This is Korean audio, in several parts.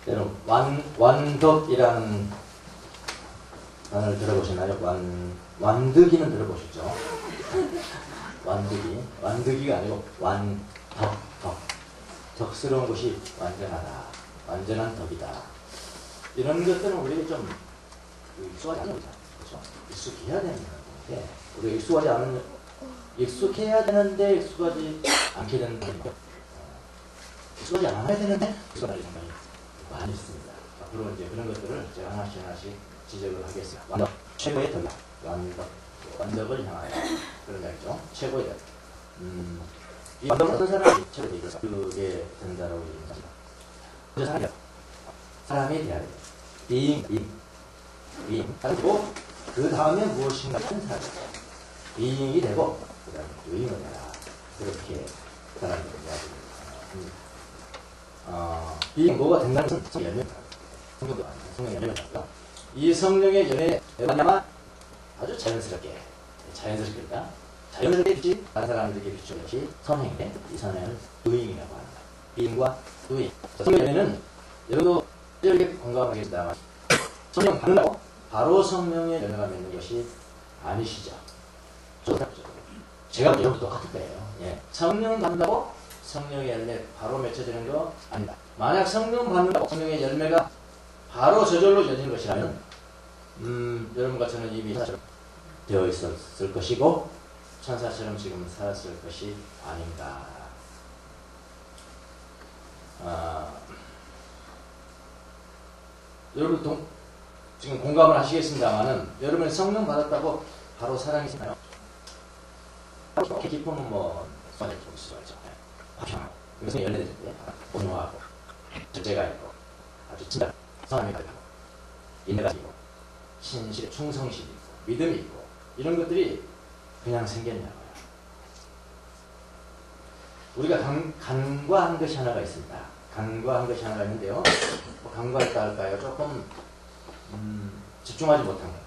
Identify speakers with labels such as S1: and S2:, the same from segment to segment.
S1: 여러분, 완덕이라는 단어를 들어보셨나요? 완득이는 들어보셨죠? 완득이가 아니고 덕. 덕스러운 것이 완전하다. 완전한 덕이다. 이런 것들은 우리가 좀 익숙하지 않은 거죠. 그렇죠? 익숙해야 되는 건데, 우리가 익숙해야 되는데 익숙하지 않게 되는 거니까. 익숙하지 않아야 되는데 익숙하지 생각이 많이 있습니다. 앞으로 이제 그런 것들을 제가 하나씩 지적을 하겠습니다. 완덕, 최고의 덕이다. 완덕을 향하여 그런 이야기죠. 최고의 덕. 이 완덕은 어떤 사람이 최고의 덕이다. 그게 된다라고 얘기합니다. 사람에 대하여 being. 그리고 그 다음에 무엇인가 한 사람. being이 되고 그 다음에 doing을 해라. 그렇게 그 사람이 이야기합니다. being 뭐가 된다는 것은 성령의 연애입니다. 성령의 연애입니다. 이 성령의 연애가 아주 자연스럽게 빛이 다른 사람들에게 비추는 것이 선행인데 이 선행을 doing이라고 합니다. being과 doing. 성령의 연애는 여러분도 이렇게 공감하겠습니다만 성령 받는다고 바로 성령의 연애가 맺는 것이 아니시죠. 제가 여러분도 똑같을 거예요. 예. 성령 받는다고 성령의 열매 바로 맺혀지는 거 아니다. 만약 성령 받는다고 성령의 열매가 바로 저절로 열리는 것이라면 여러분과 저는 이미 천사처럼 되어 있었을 것이고 천사처럼 지금 살았을 것이 아닌가. 여러분 지금 공감을 하시겠습니다만은 여러분이 성령 받았다고 바로 사랑이 있나요? 이렇게 기쁨은 뭐 수많이 좀 있어야죠. 화평하고 이것은 열려있을 때 온유하고 절제가 있고 아주 진짜 사랑이 가지고 인내가 있고 신실에 충성심이 있고 믿음이 있고 이런 것들이 그냥 생겼냐고요. 우리가 간과한 것이 하나가 있습니다. 간과한 것이 하나가 있는데요. 뭐 간과했다 할까요? 조금 집중하지 못한 것.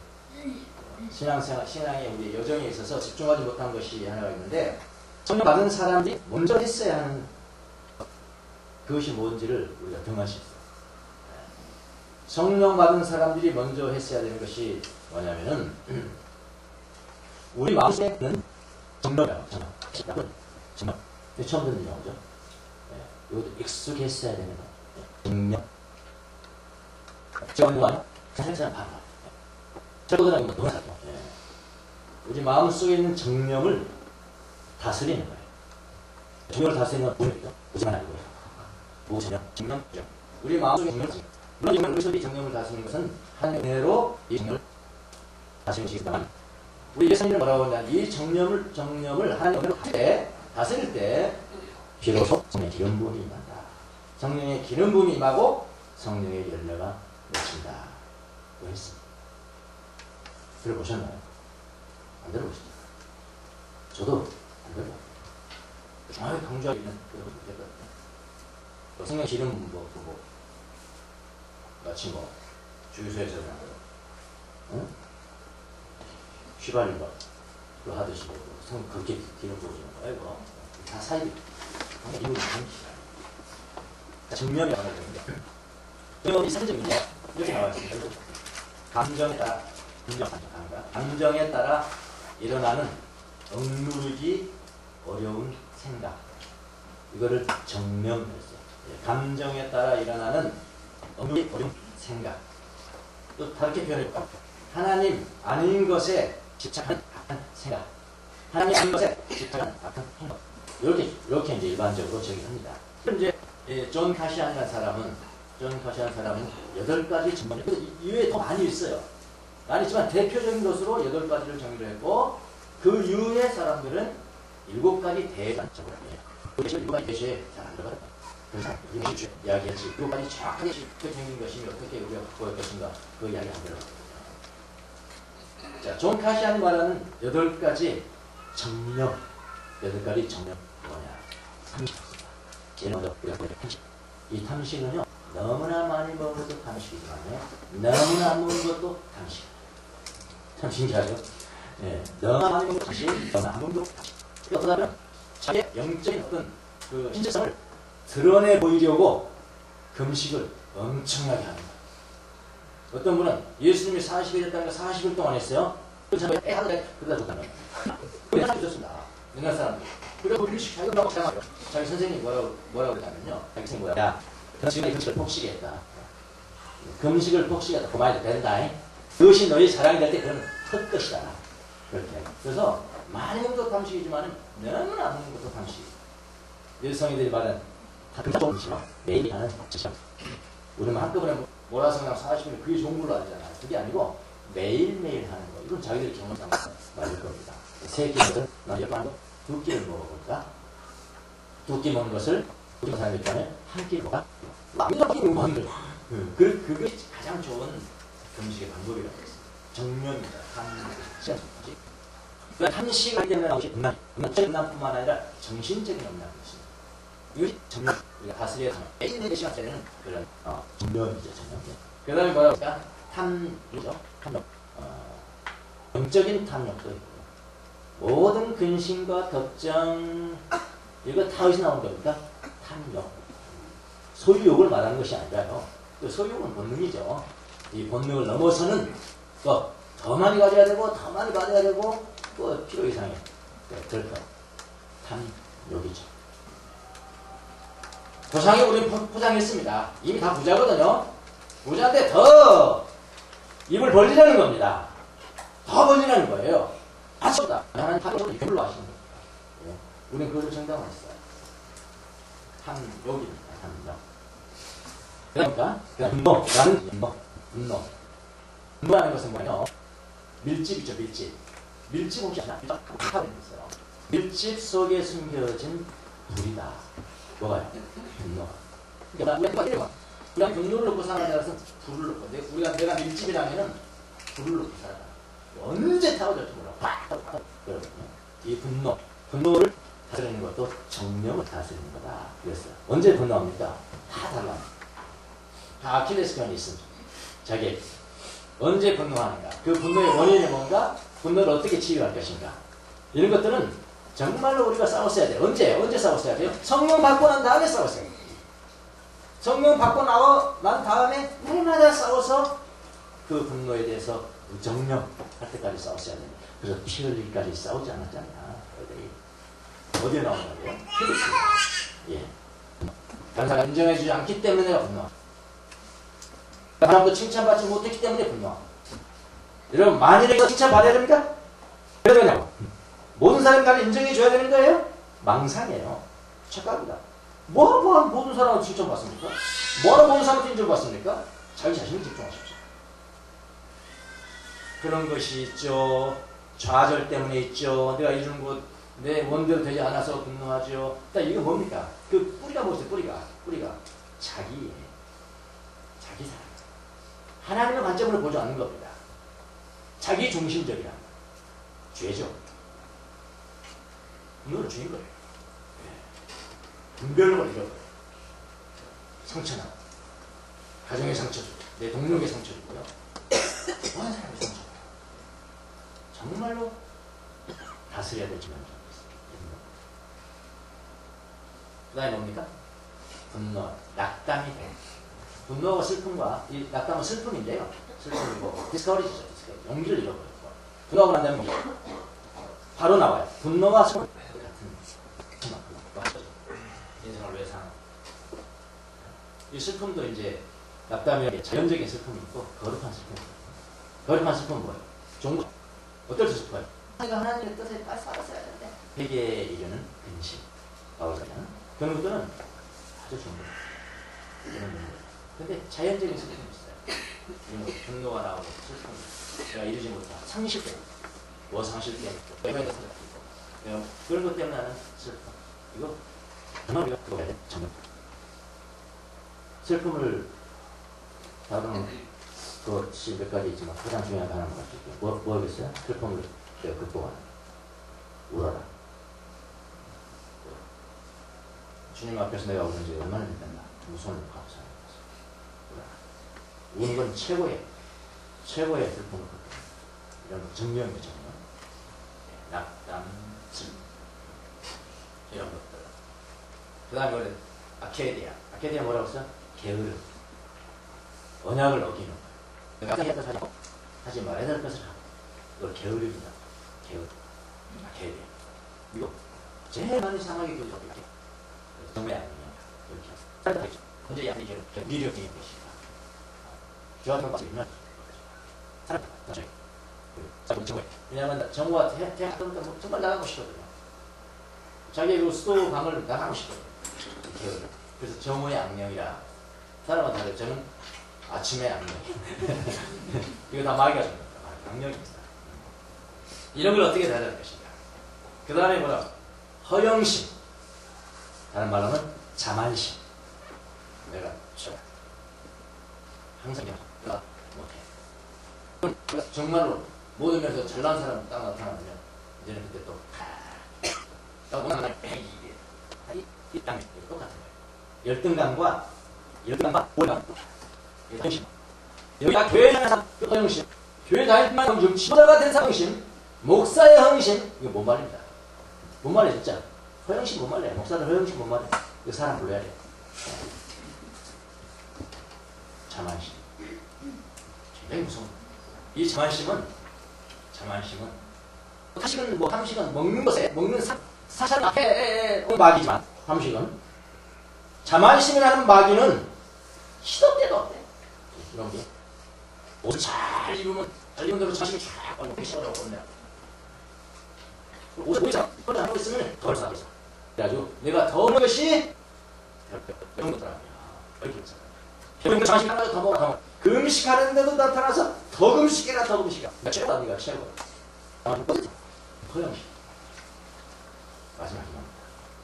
S1: 신앙의 우리 여정에 있어서 집중하지 못한 것이 하나가 있는데 성령 받은 사람들이 먼저 했어야 하는 그것이 뭔지를 우리가 등한시 있어요. 성령 받은 사람들이 먼저 했어야 되는 것이 뭐냐면은 우리 마음속에 있는 정령이라고 정령. 처음 듣는 용어죠. 이것도 익숙했어야 되는 거. 정령. 제가 뭐하냐? 사실상 바로. 저거는 뭐 너무 사죠. 우리 마음속에 있는 정령을 다스리는 거예요. 정령을 다스리는 건 뭐예요? 무슨 아니고요. 무엇이냐? 정령. 우리 마음속에 정령. 우리 정령을 다스리는 것은 하나님의 은혜로 이 정령을 다스리는 것이지만 우리 예수님은 뭐라고 하냐? 이 정령을 하나님의 은혜로 다스릴 때 비로소 성령의 기름 부음이 임한다. 성령의 기름 부음이 임하고 성령의 열매가 맺힌다. 뭐 했습니다. 들어보셨나요? 안 들어보시죠? 저도 안 들어봤어요. 정말 강조하기 있는 성령 기름 보고 마치 뭐 주유소에서 응? 휘발유 그 하듯이 성령 그렇게 기름 부어주는 거야 이거 다 사이비 이거 정면이 나와야 되는데 이 사진이 이렇게 나와 있습니다. 감정에 따라 일어나는 억누르기 어려운 생각 이거를 정명을 했어요. 감정에 따라 일어나는 억누르기 어려운 생각 또 다르게 표현해볼까요? 하나님 아닌 것에 집착하는 악한 생각 하나님 아닌 것에 집착하는 악한 행동 이렇게 이제 일반적으로 정의합니다. 이제 존 카시안이라는 사람은 8가지 전반에 이외에 더 많이 있어요. 많이 있지만 대표적인 것으로 8가지를 정의를 했고 그 이후의 사람들은 7가지 대단적으로 해요. 그 7가지 대시에 잘 안 들어가요. 그래서 우리가 이야기했지 7가지 정확하게 어떻게 생긴 것이며 어떻게 우리가 바꿔야 것인가 그 이야기 안 들어가요. 자, 존 카시안이 말하는 8가지 정령 8가지 정령 뭐냐? 탐식입니다. 제일 먼저 우리가 보는 탐식. 이 탐식은요 너무나 많이 먹은 것도 탐식이지만요 너무나 안 먹은 것도 탐식. 참 신기하죠? 예, 너무나 많이 먹은 것도 탐식, 너무나 안 먹은 것도 탐식. 어떻게 하면 자기의 영적인 어떤 그 신체성을 드러내 보이려고 금식을 엄청나게 하는 거예요. 어떤 분은 예수님이 40일 됐다는 거 40일 동안 했어요. 그러다 줬다는 거예요. 그래서 줬습니다. 옛날 사람들. 그리고 일식 자기가 뭐라고 생각해요. 자기 선생님이 뭐라고 그러냐면요. 자기 선생님이 뭐야. 야, 지금 금식을 폭식했다. 금식을 폭식했다. 그만해도 된다. 그것이 너희 자랑이 될 때 그러면 헛것이다. 그렇게. 그래서 많이 먹는 것도 탐식이지만 너무나 안 먹는 것도 탐식. 여성이들이 말하는 조금씩 매일 하는 지식. 우리는 한꺼번에 몰아서 그냥 40일 그게 좋은 걸로 알잖아요. 그게 아니고 매일매일 하는 거. 이건 자기들이 경험상 말릴 겁니다. 세 끼를 두 끼를 먹어볼까? 두 끼 먹는 것을 두 끼 먹는 사람이 한 끼를 먹을까? 그게 가장 좋은 금식의 방법이라고 했습니다. 정면입니다. 한식을 때문에 나오시 음란뿐만 아니라 정신적인 음란이 있습니다. 이것이 정면, 우리가 다스려야 하는 매일매일 시간 때는 그런 정면이죠. 정면. 그 다음에 뭐라고 할까? 탐욕이죠. 탐욕. 영적인 탐욕도 있고요. 모든 근심과 걱정 이거 다 어디서 나온 겁니까? 탐욕. 소유욕을 말하는 것이 아니라요. 그 소유욕은 본능이죠. 이 본능을 넘어서는 또 더 많이 가져야 되고 더 많이 받아야 되고 또 필요 이상의 그럴까 탐욕이죠. 도상에 우리는 포장했습니다. 이미 다 부자거든요. 부자인데 더 입을 벌리라는 겁니다. 더 벌리라는 거예요. 맞습니다. 하나님 탐욕을 이걸로 하시는 겁니다. 예. 우리는 그것을 정당화했어요. 탐욕입니다. 탐욕. 그러니까 분노. 분노하는 것은 뭐예요? 밀집이죠. 밀집 혹시 아시나? 밀집 속에 숨겨진 불이다. 뭐가요? 분노. 그러니까 우리가 분노를 넣고 살아야 해서 불을 넣고, 내가 밀집이라면은 불을 넣고 살아야 돼. 언제 타오될지 몰라. 그러거든요. 이 분노를 다스리는 것도 정령을 다스리는 거다. 그랬어요. 언제 분노합니까? 다 달라. 다 아킬레스건이 있습니다. 자기에게. 언제 분노하는가? 그 분노의 원인이 뭔가? 분노를 어떻게 치유할 것인가? 이런 것들은 정말로 우리가 싸웠어야 돼요. 언제 싸웠어야 돼요? 성령 받고 난 다음에 싸웠어야 돼요. 성령 받고 난 다음에 날마다 싸워서 그 분노에 대해서 정령 할 때까지 싸웠어야 돼요. 그래서 피 흘리기까지 싸우지 않았잖아요. 어디에 나온다고요? 예. 다른 사람가 인정해주지 않기 때문에 내가 분노합니다. 사람도 칭찬받지 못했기 때문에 분노합니다. 여러분, 만일에 칭찬받아야 됩니까? 왜 그러냐고. 모든 사람이 나를 인정해줘야 되는 거예요? 망상이에요. 착각이다. 뭐하러 모든 사람한테 칭찬받습니까? 뭐하러 모든 사람한테 인정받습니까? 자기 자신에 집중하십시오. 그런 것이 있죠. 좌절 때문에 있죠. 내가 이런 것, 내 원대로 되지 않아서 분노하죠. 이게 뭡니까? 그 뿌리가 뭐죠? 뿌리가. 자기 사랑. 하나님의 관점으로 보지 않는 겁니다. 자기 중심적이라. 죄죠. 분노를 주인 거예요. 분별력을 잃어버려요. 상처나고. 가정의 상처 주고, 내 동력의 상처 주고요. 많은 사람의 상처 줘요. 정말로 다스려야 될 지점이 있습니다. 그 다음에 뭡니까? 분노, 낙담이 돼. 분노와 슬픔과, 이 낙담은 슬픔인데요. 슬픔이고, 디스커리지죠. 용기를 잃어버려요. 분노하고 난 다음에 바로 나와요. 분노와 슬픔 같은 인생을 왜 사는? 이 슬픔도 이제 낙담이 자연적인 슬픔이 있고 거룩한 슬픔이 있고. 거룩한 슬픔은 뭐예요? 종교. 어떨 때 슬퍼요? 내가 하나님의 뜻에 딱 살았어야 되는데 회개에 이르는 근심. 그런 것들은 아주 좋은 거예요. 근데 자연적인 슬픔이 있어요. 분노가 나오고 슬픔. 내가 이루지 못한 상실 때문에. 뭐 상실 때문에. 그런 것 때문에 나는 슬픔. 이거 정말 우리가 그거 해야 돼. 정말. 슬픔을 다루는 것이 몇 가지 있지만 가장 중요한 거 하나만 가르칠게요. 뭐 하겠어요? 슬픔을 내가 극복하는. 울어라. 주님 앞에서 내가 우는 지 얼마나 됐나. 무서운 일하고 사는 거죠. 우는 건 최고의 슬픔을 극복하는. 이런 정령이죠. 정령. 낙담, 슬픔. 이런 것들. 그 다음에 원래 아케디아 뭐라고 했어요? 게으름. 언약을 어기는 거예요. 내가 해야 될 것을 하고 하지 말아야 될 것을 하고 그걸 게으릅니다. 게으르. 그리고 제일 많은 상황이 그렇게 정말 아니에요. 이렇게 현재 양이 미력이 것이다. 저한테 봤으면 사람 정말 왜냐하면 정부가 대학교니까 뭐 정말 나가고 싶거든요. 자기의 그 수도방을 나가고 싶거든요. 그래서 정오의 악령이라 사람은 다르죠. 저는 아침의 악령. 이거 다 마귀가 줍니다. 악령입니다. 이런 걸 어떻게 해야 될 것인가. 그 다음에 뭐라 허영심. 다른 말로는 자만심. 내가 항상 내가 못해. 정말로 모든 면에서 잘난 사람 딱 나타나면 이제는 그때 또 못하는 이 땅에 똑같은 거예요. 열등감과 올감. 허영심. 여기가 교회 다니는 사람 허영심. 교회 다니는 허영심. 지도자가 된 허영심. 목사의 허영심. 이거 못 말입니다. 못 말해 진짜. 허영심 못 말해. 목사들 허영심 못 말해. 이거 사람 불러야 돼. 자만심. 굉장히 무서운 거예요. 이 자만심은 함식은 먹는 것에 먹는 사실 앞에 마귀지만 함식은 자만심이라는 마귀는 시도 때도 없대. 이런 게 옷을 잘 입으면 대로 자신이 쫙 얼굴이 씌워졌거든요. 옷을 잘 하고 있으면 덜 사고 있어. 그래가지고 내가 더 먹는 것이 이런 거더라고요. 결국 자신이 하나도 더 먹어. 금식하는데도 나타나서 더 금식해라 더 금식이야. 최고다 네가 최고. 허영심. 마지막이면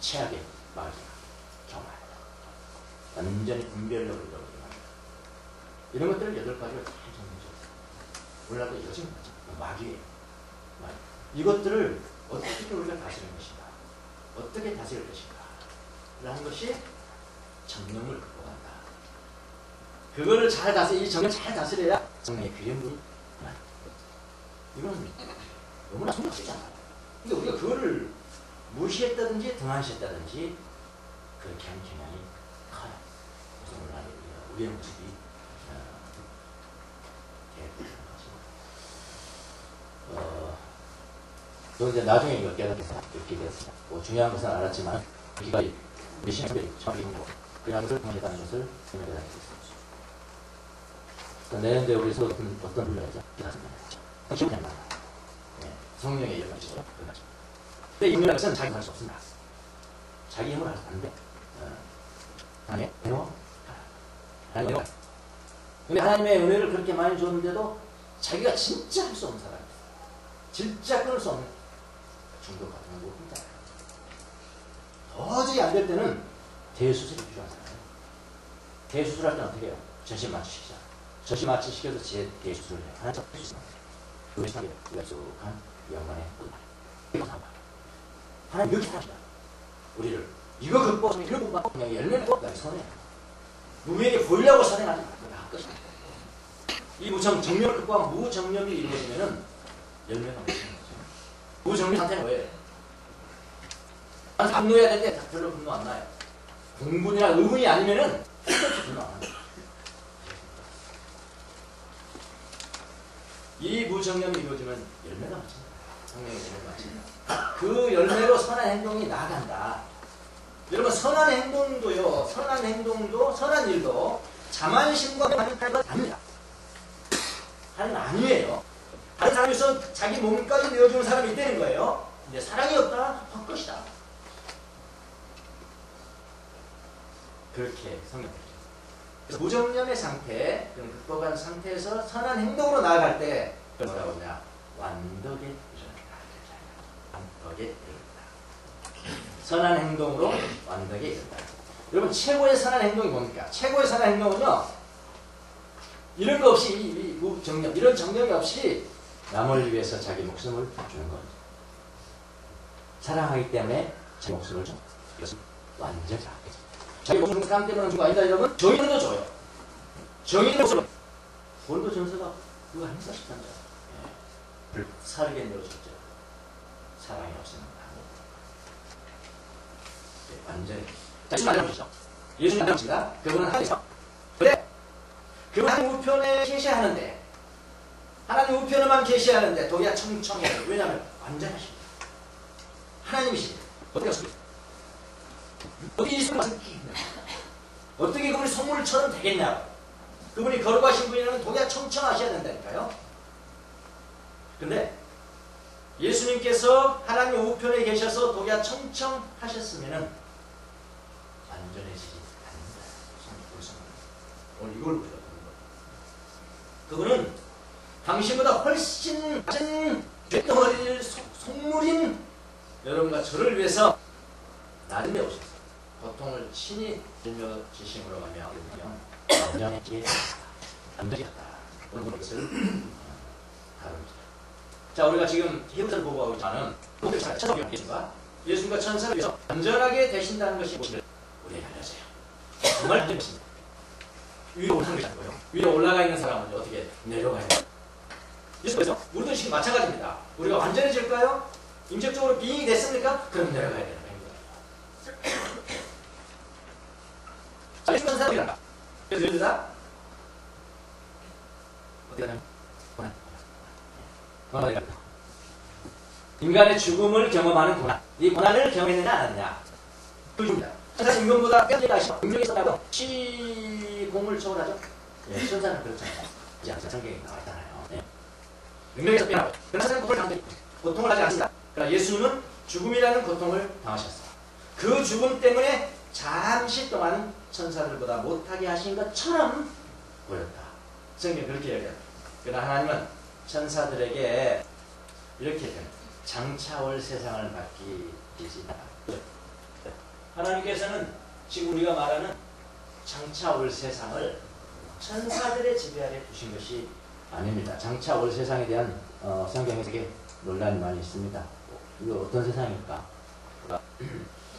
S1: 최악의 마귀가 경화하다. 완전히 분별력을 잃어버리는 겁니다. 이런 것들을 8가지를 다 정리해줬어요. 오늘날도 이것은 마귀예요. 마귀. 이것들을 어떻게 우리가 다스리는 것인가? 어떻게 다스릴 것인가? 라는 것이 정령을 극복한다. 그거를 잘 이 정령을 잘 다스려야 정령의 귀рем분이 이건 너무나 성격이잖아요. 근데 우리가 그거를 무시했다든지 등한시했다든지 그렇게 하는 경향이 커요. 그래서 오늘 우리의 모습이 또 이제 나중에 이걸 깨닫게 됐습니다. 뭐 중요한 것은 알았지만 우리가 우리 신앙들이 정확히 있고 그런 것을 통했다는 것을 생각하게 됐습니다. 내년도에 우리 서로 어떤 분야죠? 기억이 안 나요. 성령의 영역이죠. 근데 인문이라는 것은 자기 할 수 없습니다. 자기 힘으로 안 돼. 하나님의 배워. 하나님의 배워. 근데 하나님의 은혜를 그렇게 많이 줬는데도 자기가 진짜 할 수 없는 사람이에요. 진짜 끊을 수 없는 중독 같은 거 혼자예요. 도저히 안 될 때는 대수술이 필요한 사람이에요. 대수술할 때는 어떻게 해요? 전신 마취시키자. 전신 마취시켜서 대수술을 해요. 하나 더 할 수 있습니다. 그 시간에 약속한 영광의 은혜. 하나님 이렇게 하십니다. 우리를 이거 극복하면 이거 극복하면 그냥 열매를 뽑다니 선해. 누구에게 보이려고 선행하지 말고 다 끝입니다. 이 정령을 극복하면 무정령이 이루어지면은 열매가 없는 거죠. 무정령 상태는 뭐예요? 분노해야 되는데 별로 분노 안 나요. 공분이나 의분이 아니면은 분노 안 나요. 이 무정령이 이루어지면 열매가 맺힌다. 성령의 열매가 맺힌다. 그 열매로 선한 행동이 나아간다. 여러분 선한 행동도 선한 일도 자만심과 관련된 것 아닙니다. 하나님 아니에요. 다른 사람에서 자기 몸까지 내어주는 사람이 있다는 거예요. 근데 사랑이 없다? 헛것이다. 그렇게 성령을 그래서 무정령의 상태, 그런 극복한 상태에서 선한 행동으로 나아갈 때 뭐라고 하냐? 완덕에 이른다. 완덕에 이른다. 선한 행동으로 완덕에 이른다. 여러분 최고의 선한 행동이 뭡니까? 최고의 선한 행동은요. 이런 거 없이 이 무정령, 이런 정령이 없이 남을 위해서 자기 목숨을 주는 겁니다. 사랑하기 때문에 제 목숨을 줍니다. 이것은 완전히 사랑하겠습니다. 자기 목숨을 사람 때문에 준 거 아니다 여러분? 정의도 줘요. 정의의 목숨을 고린도 전서가 그거 행사 13절 살게 내어줬죠. 사랑이 없으면 안 돼. 완전히 자, 예수님 만나보시죠. 예수님 만나보시다. 그분은 하늘에서 그래 그 하나님 우편에 계시하는데 하나님 우편에만 계시하는데 도리어 청청해요. 왜냐하면 완전하십니다. 하나님이십니다. 어떻게 하십니까? 어떻게 그분이 성물처럼 되겠냐고. 그분이 거룩하신 분이라면 도리어 청청하셔야 된다니까요. 근데 예수님께서 하나님 우편에 계셔서 도리어 청청하셨으면은 완전해지지 않는다. 오늘 이걸 보셔야 되는 거예요. 그분은 당신보다 훨씬 큰 죄덩어리를 속물인 여러분과 저를 위해서 나름에 오셨어요. 고통을 친히 짊어지심으로 가며 완전해지게 안되겠다. 오늘 이것을 다룹니다. 자, 우리가 지금 히브리서를 보고 있지만은 예수님과 천사를 위해서 완전하게 되신다는 것이 무엇인지 우리에게 알려져요. 정말 안되겠습니다. 위로 올라가는 것이 아니고요. 위로 올라가 있는 사람은 어떻게 내려가야 돼요? 예수께서 우리도 지금 마찬가지입니다. 우리가 완전해질까요? 인격적으로 빙이 됐습니까? 그럼 내려가야 되는 거예요. 자, 예수께서 사람이란다. 그래서 예를 들자 어디 가냐면 고난. 인간의 죽음을 경험하는 고난. 이 고난을 경험했느냐 안 했느냐. 그입니다. 천사는 인간보다 뼈들이 나시고 능력이 있었다고 시공을 초월하죠. 예, 천사는 그렇잖아요. 이제 성경에 나와 있잖아요. 예. 능력이 있어 뼈나고. 그러나 천사는 고통을 당하지 고통을 하지 않습니다. 그러나 예수님은 죽음이라는 고통을 당하셨어요. 그 죽음 때문에 잠시 동안 천사들보다 못하게 하신 것처럼 보였다. 성경이 그렇게 얘기해요. 그러나 하나님은 천사들에게 이렇게 됩니다. 장차올 세상을 맡기지 않았다. 하나님께서는 지금 우리가 말하는 장차올 세상을 천사들의 지배 아래 두신 것이 아닙니다. 장차올 세상에 대한 성경에서 논란이 많이 있습니다. 이거 어떤 세상일까?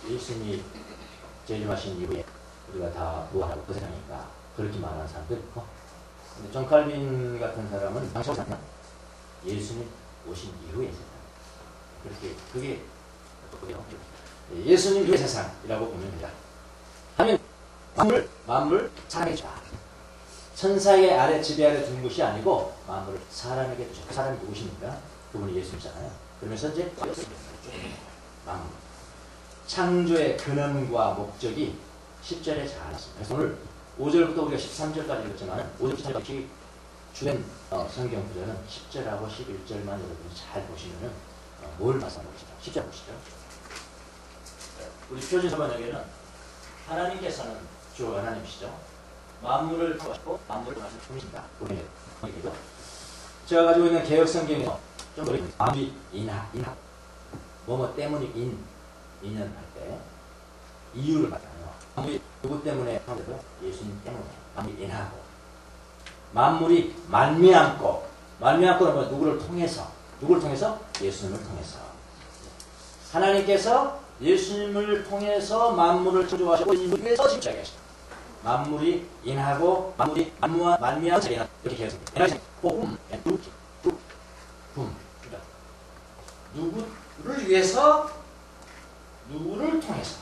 S1: 예수님이 재림하신 이후에 우리가 다 무엇하고 그 세상일까? 그렇게 말하는 사람도 있고, 근데 존 칼빈 같은 사람은 장차올 세상, 예수님 오신 이후의 세상. 그렇게 그게 예수님 그 세상이라고 보면 됩니다. 하면 만물 사람에게 주라. 천사의 아래 지배 아래 둔 것이 아니고 만물을 사람에게 주라. 그 사람이 누구십니까? 그분이 예수님이잖아요. 그러면서 이제 만물 창조의 근원과 목적이 10절에 잘 나왔습니다. 그래서 오늘 5절부터 우리가 13절까지 읽었지만 5절부터 13절까지 주된 성경 구절은 10절하고 11절만 여러분이 잘 보시면은 뭘 말씀하고 계시죠? 10절 보시죠. 우리 표준 서번역에는 하나님께서는 주 하나님이시죠. 만물을 통하시고 만물을 통하신 분이십니다. 제가 가지고 있는 개혁 성경에서 좀 어려운 만물이 인하 뭐뭐 때문이 인연 할 때 이유를 말하잖아요. 만물이 누구 때문에 하는데도 예수님 때문에 만물이 인하고 만물이 말미암고는 누구를 통해서 예수님을 통해서 하나님께서 예수님을 통해서 만물을 창조하시고 인물을 위해서 집착하게 하십니다. 만물이 인하고 만물이 말미암고 자기는 이렇게 계획합니다. 누구를 위해서 누구를 통해서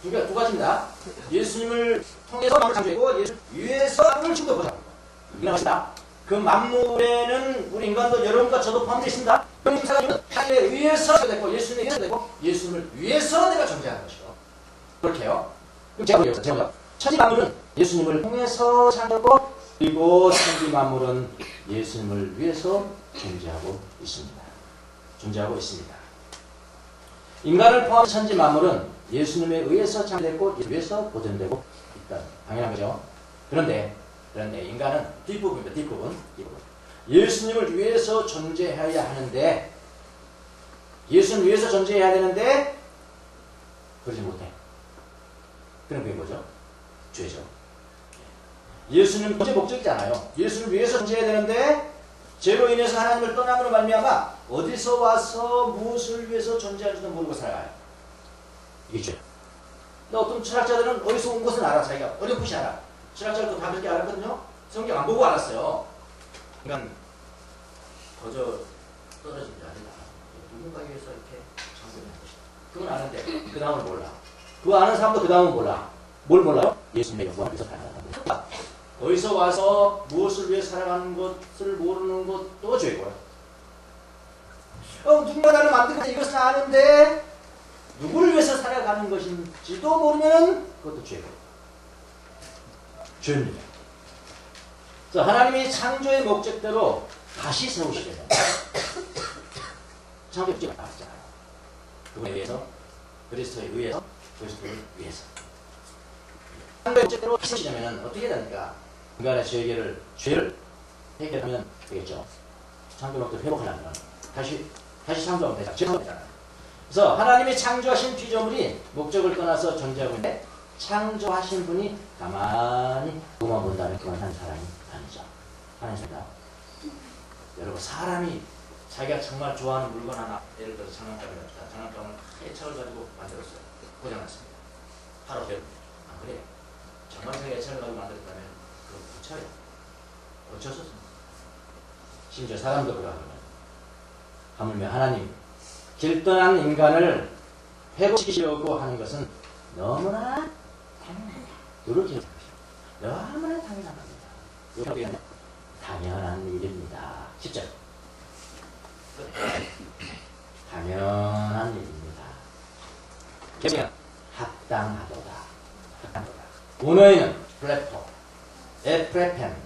S1: 두 가지입니다. 예수님을 통해서 만물을 창조했고 예수를 위해서 만물을 창조하고 이게 것이다. 그 만물에는 우리 인간도 여러분과 저도 포함되어 있습니다. 하나님에 의해서 되고 예수님에 의해서 되고 예수님을 위해서 내가 존재하는 것이고 그렇게요. 그럼 제가 보겠습니다. 천지 만물은 예수님을 통해서 창조하고 그리고 천지 만물은 예수님을 위해서 존재하고 있습니다. 인간을 포함한 천지 만물은 예수님에 의해서 창조됐고 예수님에 의해서 보존되고 있다. 당연한 거죠. 그런데 인간은 뒷부분입니다. 뒷부분. 예수님을 위해서 존재해야 하는데 예수님을 위해서 존재해야 되는데 그러지 못해. 그럼 그게 뭐죠? 죄죠. 예수님 존재 목적이잖아요. 예수를 위해서 존재해야 되는데 죄로 인해서 하나님을 떠남으로 말미암아 어디서 와서 무엇을 위해서 존재할지도 모르고 살아가요. 이게 죄. 근데 어떤 철학자들은 어디서 온 것은 알아. 자기가 어렴풋이 알아. 철학자들도 다 그렇게 알았거든요. 성경 안 보고 알았어요. 그러니까 거저 떨어진 게 아니다. 누군가에 의해서 이렇게 창조된 것이다. 그건 아는데 그 다음은 몰라. 그거 아는 사람도 그 다음은 몰라. 뭘 몰라요? 예수님의 영광을 위해서 살아가는 거다. 거기서 와서 무엇을 위해 살아가는 것을 모르는 것도 죄고요. 누군가 나를 만들고 이것은 아는데 누구를 위해서 살아가는 것인지도 모르면 그것도 죄고 죄입니다. 그래서 하나님이 창조의 목적대로 다시 세우시려면 창조의 목적이 나왔잖아요. 그분에 의해서 그리스도에 의해서 그리스도를 위해서 창조의 목적대로 세우시려면 어떻게 해야 됩니까? 인간의 죄를 해결하면 되겠죠. 창조 목적을 회복하려면 다시 창조하면 되잖아요. 죄송합니다. 그래서 하나님이 창조하신 피조물이 목적을 떠나서 존재하고 있는데 창조하신 분이 가만히 그만 본다면 그만한 사람이 아니죠. 아니십니다. 여러분 사람이 자기가 정말 좋아하는 물건 하나 예를 들어서 장난감이 없다. 장난감을 애착을 가지고 만들었어요. 고장났습니다. 바로 배웁니다. 안 그래요? 정말 자기가 애착을 가지고 만들었다면 그걸 고쳐요. 고쳐서 심지어 사람도 그러하면 하물며 하나님 길 떠난 인간을 회복시키려고 하는 것은 너무나 당연하다. 이렇게 너무나 당연한 겁니다. 이렇게 당연한 일입니다. 10절 당연한 일입니다. 그냥 합당하도다. 원어에는 플래포, 에프레펜,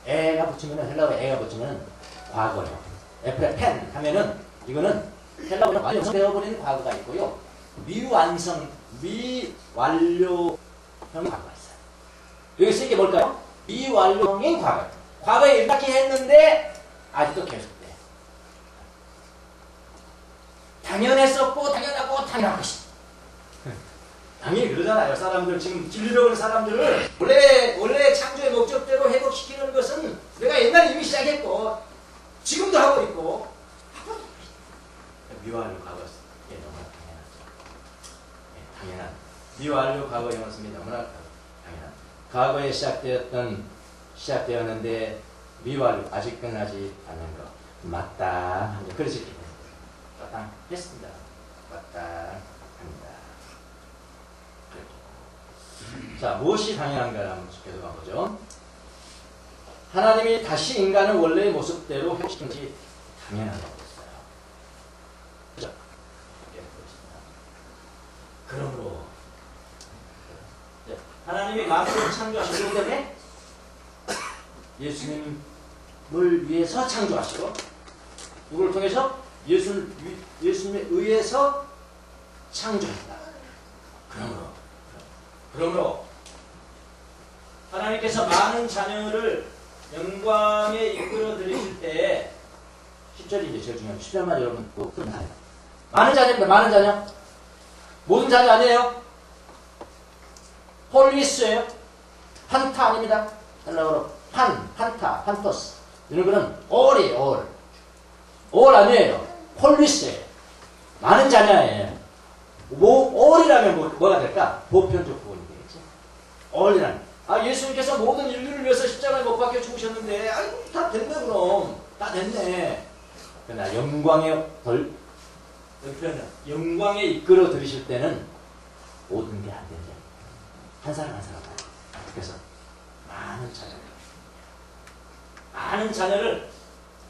S1: 에가 붙이면은 헬라어 에가 붙이면은 과거요. 에프레펜 하면은 이거는 헬라어는 완성되어버린 과거가 있고요. 미완료형 과거가 있어요. 여기서 이게 뭘까요? 미완료형인 과거. 과거에 이렇게 했는데 아직도 계속돼. 당연했었고 당연하고 당연한 것이. 당연히 그러잖아요. 사람들 지금 진리로 오는 사람들을 원래 창조의 목적대로 회복시키는 것은 내가 옛날에 이미 시작했고 지금도 하고 있고 미완료 과거 예, 너무나 당연하죠. 예, 당연한 미완료 과거형을 씁니다. 너무나 당연한 과거에 시작되었는데 미완료 아직 끝나지 않는 것 마땅합니다. 그래서 이렇게 마땅했습니다. 마땅합니다. 자, 무엇이 당연한가를 한번 계속 가보죠. 하나님이 다시 인간을 원래의 모습대로 회복시킨 것이 당연하다고 했어요. 그렇죠? 예, 그렇습니다. 그러므로 하나님이 만물을 창조하시기 때문에 예수님을 위해서 창조하시고 누구를 통해서? 예수님에 의해서 창조했다. 그러므로 하나님께서 많은 자녀를 영광에 이끌어 드리실 때 10절이 이제 제일 중요한 10절만 여러분 꼭 풀어놔요. 많은 자녀입니다. 많은 자녀. 모든 자녀 아니에요. 폴리스예요. 판타 아닙니다. 헬라어로 판타, 판토스. 이런 거는 all이에요. all 아니에요. 폴리스예요. 많은 자녀예요. all이라면 뭐가 될까? 보편적 구원이 되겠지. all이라면 예수님께서 모든 인류를 위해서 십자가에 못 박혀 죽으셨는데 다 됐네 그럼. 다 됐네. 그러나 영광에 이끌어 들이실 때는 모든 게 안 된다. 한 사람 한 사람. 그래서 많은 자녀를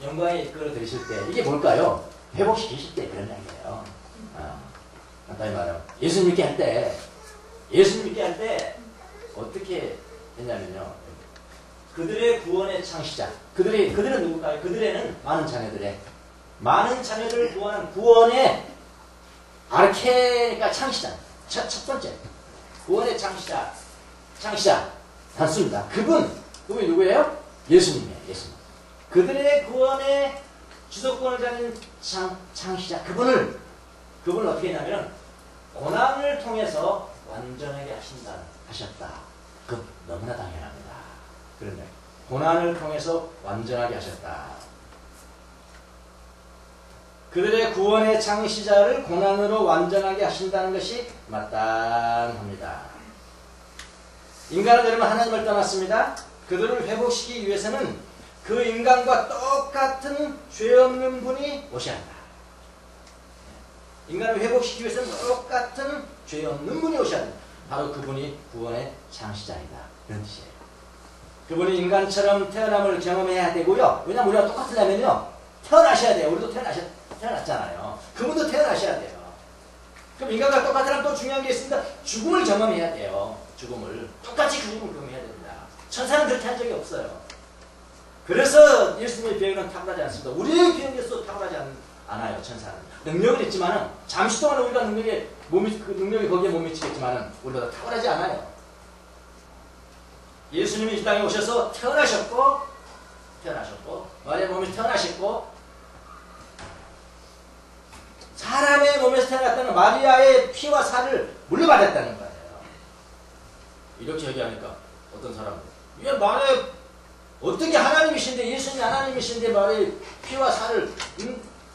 S1: 영광에 이끌어 들이실 때 이게 뭘까요? 회복시키실 때 그런 얘기예요. 간단히 말하면 예수 믿게 할 때 어떻게 했냐면요. 그들의 구원의 창시자. 그들은 누굴까요? 그들에는 많은 자녀들을 구원한 구원의 아르케니까 창시자. 첫 번째. 구원의 창시자. 단수입니다. 그분이 누구예요? 예수님이에요. 예수님. 그들의 구원의 주도권을 가진 창시자. 그분을 어떻게 했냐면 고난을 통해서 완전하게 하셨다. 그 너무나 당연합니다. 그런데 고난을 통해서 완전하게 하셨다. 그들의 구원의 창시자를 고난으로 완전하게 하신다는 것이 마땅합니다. 인간은 여러분 하나님을 떠났습니다. 그들을 회복시키기 위해서는 그 인간과 똑같은 죄 없는 분이 오셔야 한다. 인간을 회복시키기 위해서는 똑같은 죄 없는 분이 오셔야 한다. 바로 그분이 구원의 창시자이다. 이런 뜻이에요. 그분이 인간처럼 태어남을 경험해야 되고요. 왜냐면 우리가 똑같으려면요. 태어나셔야 돼요. 우리도 태어났잖아요. 그분도 태어나셔야 돼요. 그럼 인간과 똑같으면 또 중요한 게 있습니다. 죽음을 경험해야 돼요. 죽음을. 똑같이 그 죽음을 경험해야 됩니다. 천사는 그렇게 한 적이 없어요. 그래서 예수님의 비행은 탁월하지 않습니다. 우리의 비행에서 탁월하지 않아요. 천사는. 능력은 있지만 잠시 동안 우리가 그 능력이 거기에 못 미치겠지만 우리보다 탁월하지 않아요. 예수님이 이 땅에 오셔서 태어나셨고 마리아 몸에서 태어나셨고 사람의 몸에서 태어났다는 마리아의 피와 살을 물려받았다는 거예요. 이렇게 얘기하니까 어떤 사람은 이게 마리아 어떻게 하나님이신데 예수님이 하나님이신데 마리아의 피와 살을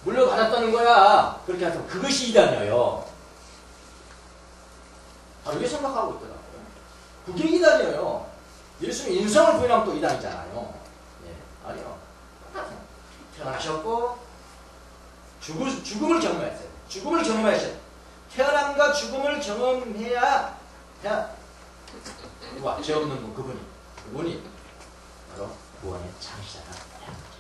S1: 물려받았다는 거야. 그렇게 하면 그것이 이단이에요. 그렇게 생각하고 있더라고요. 그게 이단이에요. 예수님 인성을 부인하면 또 이단이잖아요. 예, 아니요. 태어나셨고 죽음을 경험했어요. 죽음을 경험하셨어요. 태어남과 죽음을 경험해야 와, 죄 없는 분 그분이 바로 구원의 창시자가 되는 거죠.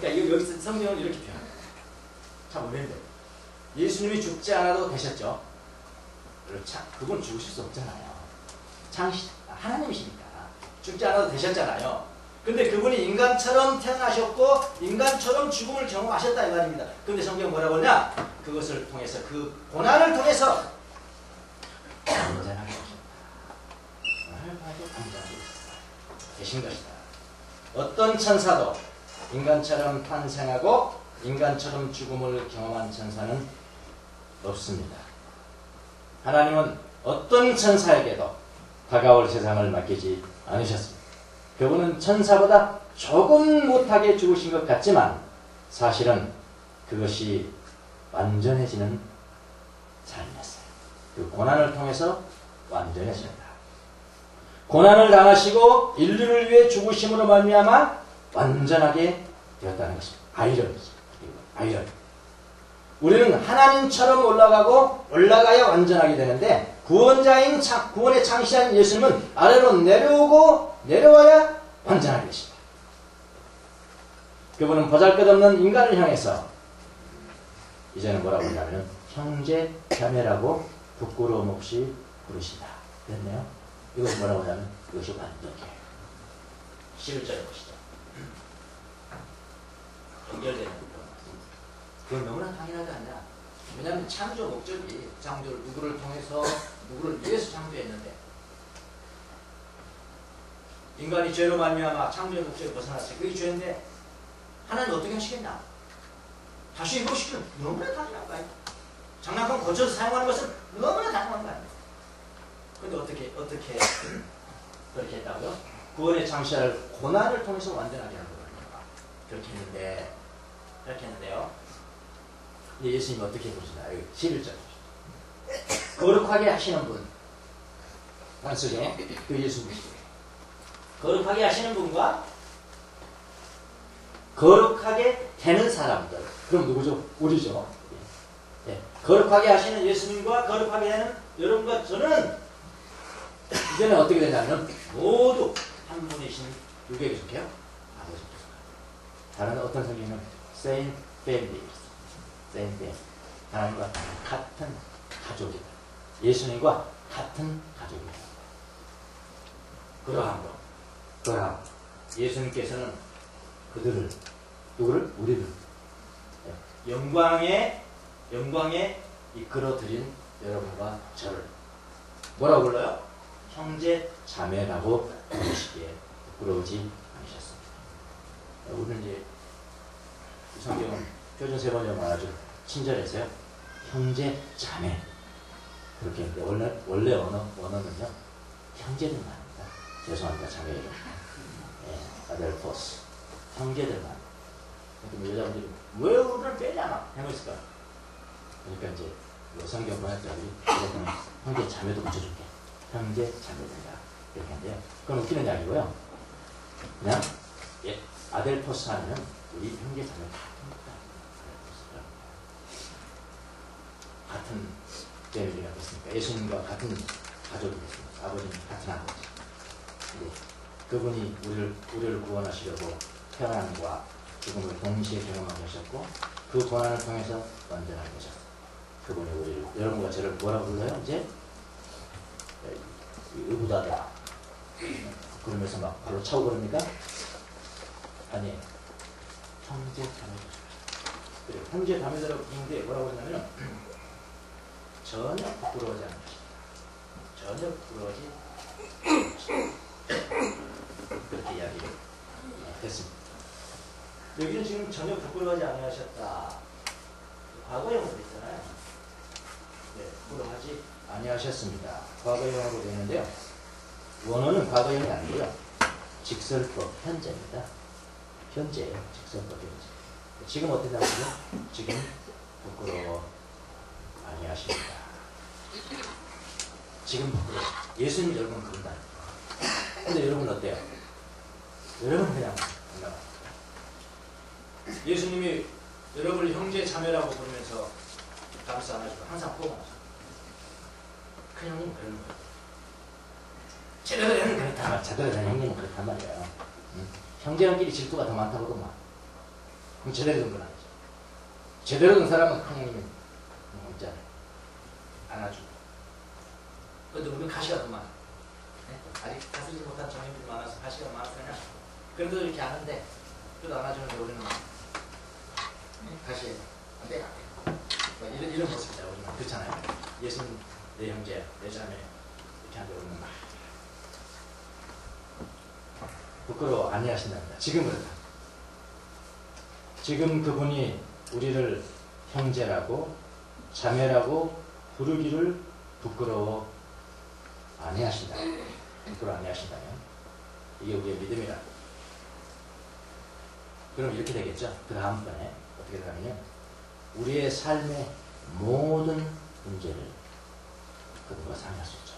S1: 그러니까 여기서 성경은 이렇게 표현합니다. 참 어려운데 예수님이 죽지 않아도 되셨죠. 그분 죽으실 수 없잖아요. 하나님이시니까 죽지 않아도 되셨잖아요. 근데 그분이 인간처럼 태어나셨고 인간처럼 죽음을 경험하셨다 이 말입니다. 근데 성경은 뭐라고 하냐? 그것을 통해서 그 고난을 통해서 완전하게 되신 것이다. 어떤 천사도 인간처럼 탄생하고 인간처럼 죽음을 경험한 천사는 없습니다. 하나님은 어떤 천사에게도 다가올 세상을 맡기지 않으셨습니다. 그분은 천사보다 조금 못하게 죽으신 것 같지만 사실은 그것이 완전해지는 삶이었어요. 그 고난을 통해서 완전해집니다. 고난을 당하시고 인류를 위해 죽으심으로 말미암아 완전하게 되었다는 것입니다. 아이러니죠. 아이러니. 우리는 하나님처럼 올라가야 완전하게 되는데 구원의 창시자인 예수님은 아래로 내려와야 완전하게 되십니다. 그분은 보잘것없는 인간을 향해서 이제는 뭐라고 하냐면 형제 자매라고 부끄러움 없이 부르시다. 됐네요. 이것이 뭐라고 하냐면 이것이 완전이에요. 11절에 보시죠. 연결되는 그런 말씀. 그건 너무나 당연하지 않냐. 왜냐하면 창조 목적이 창조를 누구를 통해서 누구를 위해서 창조했는데 인간이 죄로 말미암아 창조의 목적을 벗어났어요. 그게 죄인데 하나님 어떻게 하시겠냐. 다시 이루시면 너무나 당연한 거 아니에요. 장난감 고쳐서 사용하는 것은 너무나 당연한 거 아니에요. 근데 어떻게 그렇게 했다고요? 구원의 창시자를 고난을 통해서 완전하게 하는 거예요. 그렇게 했는데요. 예수님이 어떻게 보시나요? 11절. 거룩하게 하시는 분. 단수죠. 그 예수님이시죠. 거룩하게 하시는 분과 거룩하게 되는 사람들. 그럼 누구죠? 우리죠. 예. 거룩하게 하시는 예수님과 거룩하게 되는 여러분과 저는 이제는 어떻게 되냐면 모두 한 분이신 누구에게 속해요? 아버지께 속해요. 다른 어떤 성경은 same family. 하나님과 같은 가족이다. 예수님과 같은 가족이다. 그러함 예수님께서는 누구를? 우리를 영광에 이끌어드린 여러분과 저를 뭐라고 불러요? 형제 자매라고 부르시기에 부끄러우지 않으셨습니다. 우리는 이제 이 성경은 표준 세 번역만 아주 친절해서요. 형제 자매 그렇게 했는데 원래 언어는요 형제들만 합니다. 죄송합니다. 자매 이름. 아델포스 형제들만. 그러니까 여자분들이 왜 우리를 빼냐 막 해보실까. 그러니까 이제 성경 번역자들이 형제 자매도 붙여줄게. 형제 자매들이다 이렇게 하는데요. 그건 웃기는 이야기고요. 그냥 아델포스 하면 우리 형제 자매 같은 패밀리가 됐으니까 예수님과 같은 가족이 됐습니다. 아버지는 같은 아버지. 그분이 우리를 구원하시려고 평안과 죽음을 동시에 경험하게 하셨고 그 고난을 통해서 완전하게 하셨고 그분이 우리를 여러분과 저를 뭐라고 불러요? 이제 의붓하다 그러면서 막 바로 차고 그럽니까? 아니 형제 자매들 그래 형제 자매들하고 부르는데 뭐라고 하냐면 전혀 부끄러워하지 않으십니다. 전혀 부끄러워하지 않으십니다. 그렇게 이야기를 했습니다. 여기는 지금 전혀 부끄러워하지 아니하셨다. 과거형으로 있잖아요. 네, 부끄러워하지 아니하셨습니다. 과거형으로 되어 있는데요. 원어는 과거형이 아니고요. 직설법 현재입니다. 현재예요. 직설법 현재. 지금 어떻게 하시죠? 지금 부끄러워 아니하십니다. 지금 부끄러워. 예수님 여러분 그런다. 근데 여러분 어때요? 여러분 그냥 올라가. 예수님이 여러분을 형제 자매라고 부르면서 감싸 안아주고 항상 포옹하죠. 큰 형님 그러는 거예요. 제대로 되는 그렇단 말이에요. 제대로 되는 형님은 그렇단 말이에요. 응? 형제들끼리 질투가 더 많다고 그러면 그럼 제대로 된 건 아니죠. 제대로 된 사람은 큰 형님은 없잖아요. 안아주고. 그런데 우리는 가시가 더 많아. 네? 아직 다스리지 못한 정인들이 많아서 가시가 많았으냐? 그래도 이렇게 아는데 그래도 안아주는데 우리는 다시 안 돼, 안 돼. 이런 모습이다. 우리는 그렇잖아요. 예수님 내 형제, 내 자매 이렇게 하는데 우리는 막 부끄러워 아니하신답니다. 지금 그렇다. 지금 그분이 우리를 형제라고 자매라고 부르기를 부끄러워 아니하신다. 부끄러워 아니하신다면 이게 우리의 믿음이다. 그럼 이렇게 되겠죠. 그 다음번에 어떻게 되냐면 우리의 삶의 모든 문제를 그분과 상의할 수 있죠.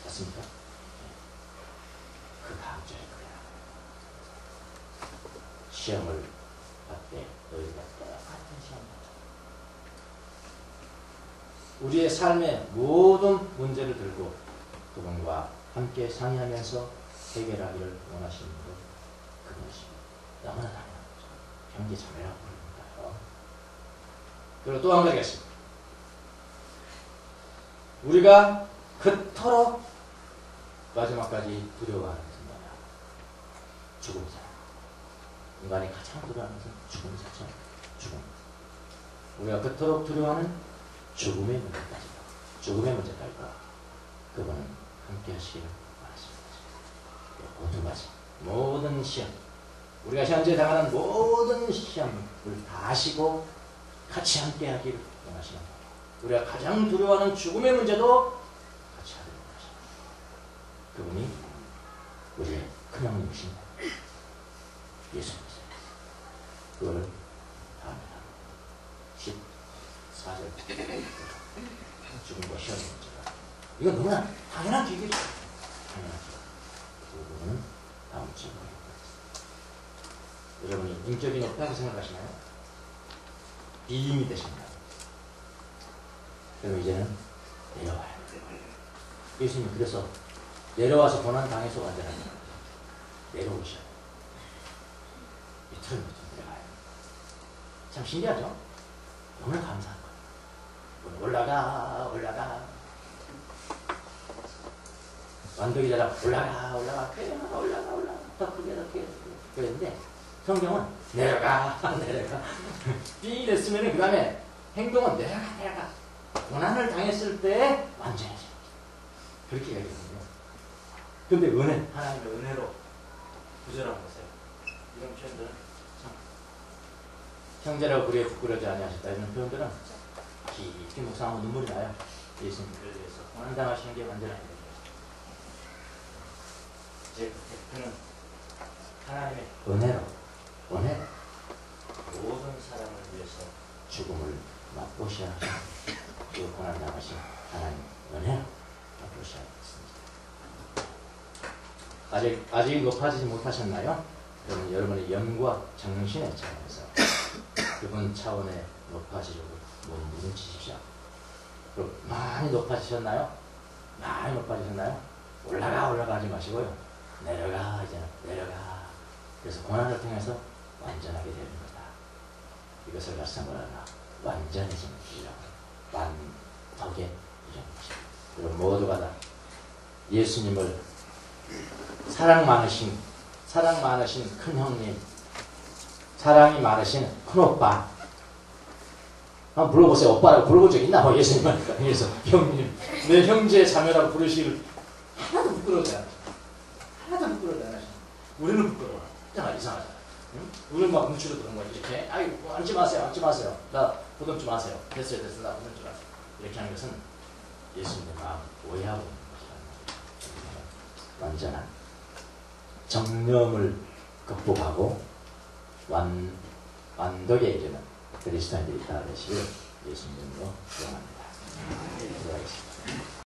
S1: 맞습니까? 그 다음 주에 그래요. 시험을 받되 너희가 똑같은 시험을 받아. 우리의 삶의 모든 문제를 들고 그분과 함께 상의하면서 해결하기를 원하시는 분 그분이십니다. 너무나 당연한 거죠. 형제 자매라고 부릅니다요. 그리고 또 한 가지가 있습니다. 우리가 그토록 마지막까지 두려워하는 것은 뭐냐? 죽음이잖아. 인간이 가장 두려워하는 것은 죽음이죠. 죽음. 우리가 그토록 두려워하는 죽음의 문제까지, 죽음의 문제까지도 그분은 함께 하시기를 원하십니다. 모든 시험, 우리가 현재 당하는 모든 시험을 다 하시고 같이 함께 하기를 원하시는 거예요. 우리가 가장 두려워하는 죽음의 문제도 같이 하기를 원하십니다. 그분이 우리의 큰 형님이신 예수님이세요. 그거를 다음에 14절 죽음과 시험의 문제가 이건 너무나 당연한 기계죠. 당연하죠. 그 부분은 다음 주에 여러분이 인격이 높다고 생각하시나요? 비임이 되십니다. 그럼 이제는 내려와요. 예수님이 그래서 내려와서 고난 당해서 완전합니다. 내려오셔요. 밑으로 내려가요. 참 신기하죠? 너무나 감사한 거예요. 올라가. 완벽히 자라 올라가. 더 크게. 그랬는데 성경은 내려가. 삐 됐으면 그 다음에 행동은 내려가. 고난을 당했을 때 완전해집니다. 그렇게 얘기하거든요. 근데 하나님의 은혜로 구절하고 있어요. 이런 표현들은 형제라고 그리에 부끄러지 아니하셨다. 이런 표현들은 깊이 묵상하고 눈물이 나요. 예수님을 위해서 고난 당하시는 게 완전한 거예요. 이제 그는 하나님의 은혜로 모든 사람을 위해서 죽음을 맛보셔야 하시는 그 고난 당하신 하나님 은혜로 맛보셔야 했습니다. 아직 높아지지 못하셨나요? 그러면 여러분의 영과 정신의 차원에서 그분 차원에 높아지려고 몸부림치십시오. 그럼 많이 높아지셨나요? 올라가 하지 마시고요. 내려가, 이제는 내려가. 그래서 고난을 통해서 완전하게 되는 거다. 이것을 가르쳐 뭐라 하나? 완전해지는 길이라고. 완덕의 이런 것입니다. 그리고 모두가 다 예수님을 사랑 많으신 큰 형님, 사랑이 많으신 큰 오빠. 한번 불러보세요. 오빠라고 부르본 적 있나? 뭐 예수님을. 그래서 형님, 내 형제 자매라고 부르시길 하나도 부끄러워하지 않으셔. 하나도 부끄러워하지 않으셔. 우리는 부끄러워. 이상하잖아. 응? 우리는 막 뭉치러 그런 거지. 이렇게, 아이, 앉지 마세요. 앉지 마세요. 나 부담 좀 마세요. 됐어요. 나 부담 좀 마세요. 이렇게 하는 것은 예수님의 마음 오해하고 있는 것이라는 거예요. 완전한 정념을 극복하고 완덕에 이르는 그리스도인들이 있다 되시길 예수님으로 기원합니다. 기도하겠습니다.